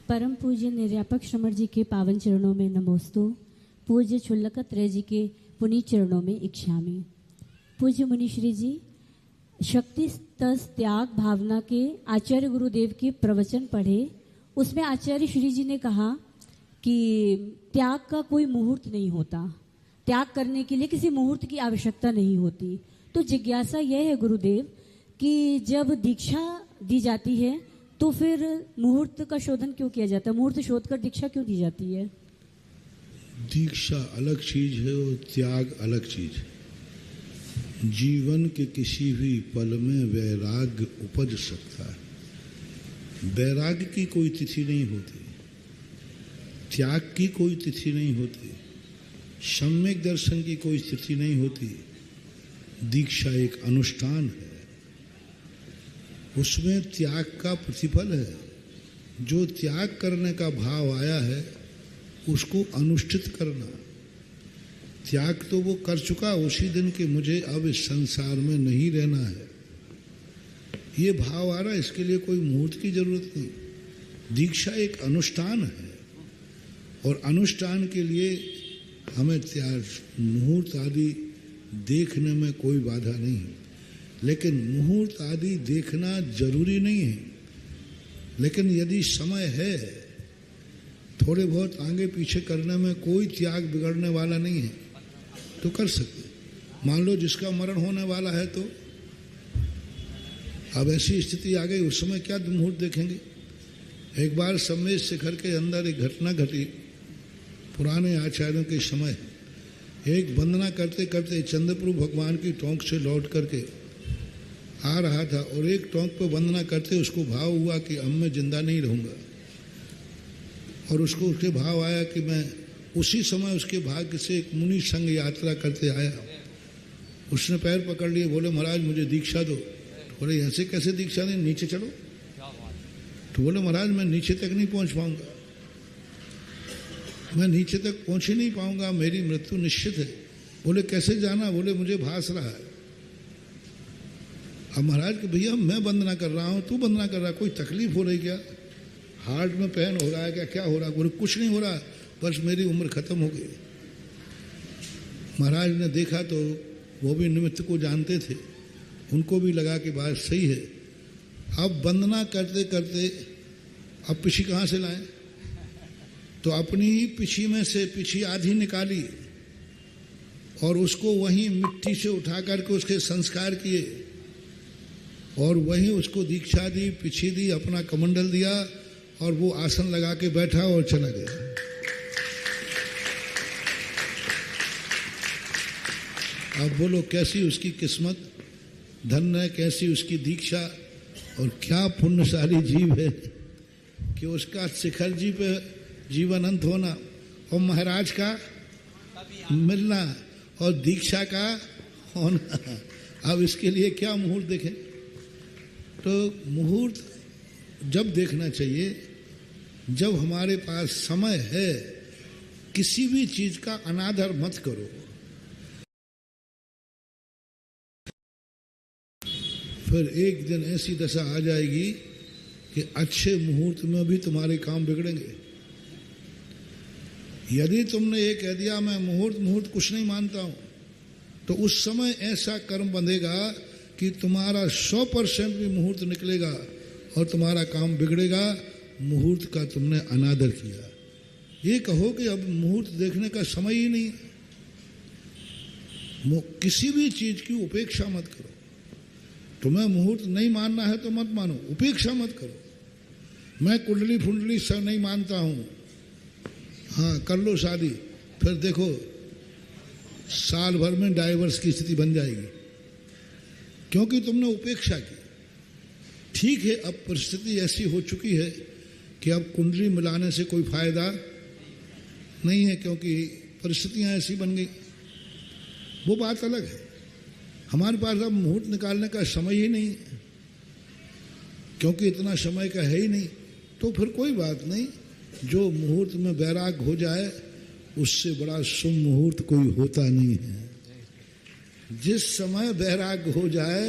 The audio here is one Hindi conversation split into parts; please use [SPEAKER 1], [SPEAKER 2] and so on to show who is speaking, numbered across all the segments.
[SPEAKER 1] परम पूज्य निर्यापक श्रमण जी के पावन चरणों में नमोस्तु। पूज्य छुल्लकत्रय जी के पुनीत चरणों में इच्छामि। पूज्य मुनिश्री जी, शक्ति तस त्याग भावना के आचार्य गुरुदेव के प्रवचन पढ़े। उसमें आचार्य श्री जी ने कहा कि त्याग का कोई मुहूर्त नहीं होता, त्याग करने के लिए किसी मुहूर्त की आवश्यकता नहीं होती। तो जिज्ञासा यह है गुरुदेव कि जब दीक्षा दी जाती है तो फिर मुहूर्त का शोधन क्यों किया जाता है? मुहूर्त शोध कर दीक्षा क्यों दी जाती है?
[SPEAKER 2] दीक्षा अलग चीज है और त्याग अलग चीज है। जीवन के किसी भी पल में वैराग्य उपज सकता है। वैराग्य की कोई तिथि नहीं होती, त्याग की कोई तिथि नहीं होती, सम्यक दर्शन की कोई तिथि नहीं होती। दीक्षा एक अनुष्ठान है, उसमें त्याग का प्रतिफल है। जो त्याग करने का भाव आया है उसको अनुष्ठित करना। त्याग तो वो कर चुका उसी दिन कि मुझे अब इस संसार में नहीं रहना है, ये भाव आ रहा है। इसके लिए कोई मुहूर्त की जरूरत नहीं। दीक्षा एक अनुष्ठान है और अनुष्ठान के लिए हमें त्याग मुहूर्त आदि देखने में कोई बाधा नहीं है। लेकिन मुहूर्त आदि देखना जरूरी नहीं है। लेकिन यदि समय है, थोड़े बहुत आगे पीछे करने में कोई त्याग बिगड़ने वाला नहीं है तो कर सकते। मान लो जिसका मरण होने वाला है तो अब ऐसी स्थिति आ गई, उस समय क्या मुहूर्त देखेंगे? एक बार सम्मेद शिखर के अंदर एक घटना घटी। पुराने आचार्यों के समय एक वंदना करते करते चंद्रप्रभु भगवान की टोंक से लौट करके आ रहा था और एक टोंक पर वंदना करते उसको भाव हुआ कि अब मैं जिंदा नहीं रहूंगा। और उसको उसके भाव आया कि मैं उसी समय उसके भाग्य से एक मुनि संग यात्रा करते आया। उसने पैर पकड़ लिए, बोले महाराज मुझे दीक्षा दो। बोले ऐसे कैसे दीक्षा दें, नीचे चलो। तो बोले महाराज मैं नीचे तक नहीं पहुंच पाऊंगा, मैं नीचे तक पहुंच ही नहीं पाऊंगा, मेरी मृत्यु निश्चित है। बोले कैसे जाना? बोले मुझे भास रहा है। अब महाराज कि भैया मैं वंदना कर रहा हूं, तू वंदना कर रहा है, कोई तकलीफ हो रही क्या? हार्ट में पेन हो रहा है क्या? क्या हो रहा है? बोले कुछ नहीं हो रहा, बस मेरी उम्र खत्म हो गई। महाराज ने देखा तो वो भी निमित्त को जानते थे, उनको भी लगा कि बात सही है। अब वंदना करते करते अब पिछी कहाँ से लाएं? तो अपनी ही पिछी में से पिछी आधी निकाली और उसको वहीं मिट्टी से उठा करके उसके संस्कार किए और वहीं उसको दीक्षा दी, पिछी दी, अपना कमंडल दिया और वो आसन लगा के बैठा और चला गया। अब बोलो कैसी उसकी किस्मत, धन्य है कैसी उसकी दीक्षा, और क्या पुण्यशाली जीव है कि उसका शिखर जी पे जीवन अंत होना और महाराज का मिलना और दीक्षा का होना। अब इसके लिए क्या मुहूर्त देखें? तो मुहूर्त जब देखना चाहिए जब हमारे पास समय है। किसी भी चीज का अनादर मत करो। फिर एक दिन ऐसी दशा आ जाएगी कि अच्छे मुहूर्त में भी तुम्हारे काम बिगड़ेंगे। यदि तुमने ये कह दिया मैं मुहूर्त कुछ नहीं मानता हूं, तो उस समय ऐसा कर्म बंधेगा कि तुम्हारा 100% भी मुहूर्त निकलेगा और तुम्हारा काम बिगड़ेगा। मुहूर्त का तुमने अनादर किया। ये कहो कि अब मुहूर्त देखने का समय ही नहीं। किसी भी चीज की उपेक्षा मत करो। तुम्हें मुहूर्त नहीं मानना है तो मत मानो, उपेक्षा मत करो। मैं कुंडली फुंडली सब नहीं मानता हूं, हाँ कर लो शादी, फिर देखो साल भर में डाइवर्स की स्थिति बन जाएगी क्योंकि तुमने उपेक्षा की। ठीक है, अब परिस्थिति ऐसी हो चुकी है कि अब कुंडली मिलाने से कोई फायदा नहीं है क्योंकि परिस्थितियां ऐसी बन गई। वो बात अलग है। हमारे पास अब मुहूर्त निकालने का समय ही नहीं है क्योंकि इतना समय का है ही नहीं। तो फिर कोई बात नहीं, जो मुहूर्त में वैराग्य हो जाए उससे बड़ा शुभ मुहूर्त कोई होता नहीं है। जिस समय वैराग्य हो जाए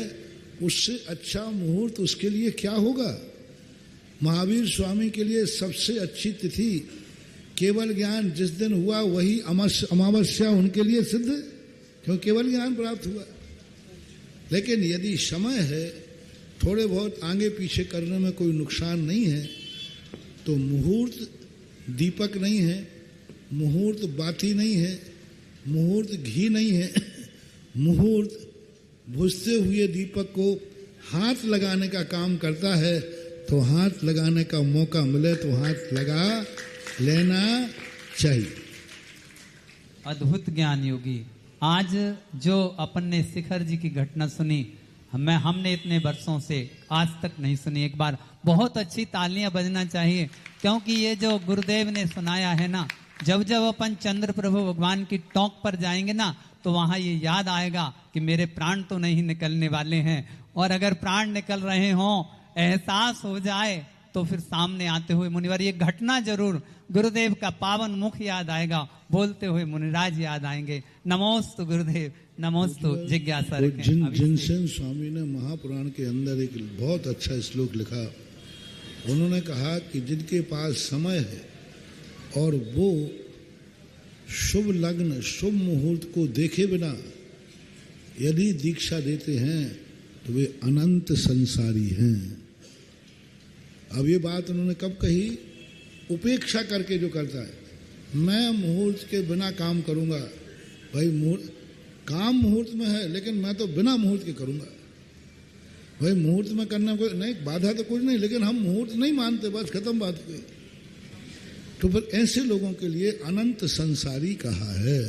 [SPEAKER 2] उससे अच्छा मुहूर्त उसके लिए क्या होगा? महावीर स्वामी के लिए सबसे अच्छी तिथि केवल ज्ञान जिस दिन हुआ वही अमावस्या उनके लिए सिद्ध, क्यों केवल ज्ञान प्राप्त हुआ। लेकिन यदि समय है, थोड़े बहुत आगे पीछे करने में कोई नुकसान नहीं है, तो मुहूर्त दीपक नहीं है, मुहूर्त बाती नहीं है, मुहूर्त घी नहीं है, मुहूर्त बुझते हुए दीपक को हाथ लगाने का काम करता है। तो हाथ लगाने का मौका मिले तो हाथ लगा लेना चाहिए।
[SPEAKER 3] अद्भुत ज्ञान योगी। आज जो अपन ने शिखर जी की घटना सुनी, हमने इतने वर्षों से आज तक नहीं सुनी। एक बार बहुत अच्छी तालियां बजना चाहिए, क्योंकि ये जो गुरुदेव ने सुनाया है ना, जब जब अपन चंद्र प्रभु भगवान की टोंक पर जाएंगे ना, तो वहां ये याद आएगा कि मेरे प्राण तो नहीं निकलने वाले हैं। और अगर प्राण निकल रहे हों, एहसास हो जाए, तो फिर सामने आते हुए मुनिवर ये घटना जरूर गुरुदेव का पावन मुख याद आएगा, बोलते हुए मुनिराज याद आएंगे। नमोस्तु गुरुदेव, नमोस्तु जिज्ञासा।
[SPEAKER 2] जिनसेन स्वामी ने महापुराण के अंदर एक बहुत अच्छा श्लोक लिखा। उन्होंने कहा कि जिनके पास समय है और वो शुभ लग्न शुभ मुहूर्त को देखे बिना यदि दीक्षा देते हैं तो वे अनंत संसारी हैं। अब ये बात उन्होंने कब कही? उपेक्षा करके जो करता है, मैं मुहूर्त के बिना काम करूंगा। भाई काम मुहूर्त में है, लेकिन मैं तो बिना मुहूर्त के करूंगा। भाई मुहूर्त में करना कोई नहीं, बाधा तो कुछ नहीं, लेकिन हम मुहूर्त नहीं मानते, बस खत्म बात हुई। तो फिर ऐसे लोगों के लिए अनंत संसारी कहा है।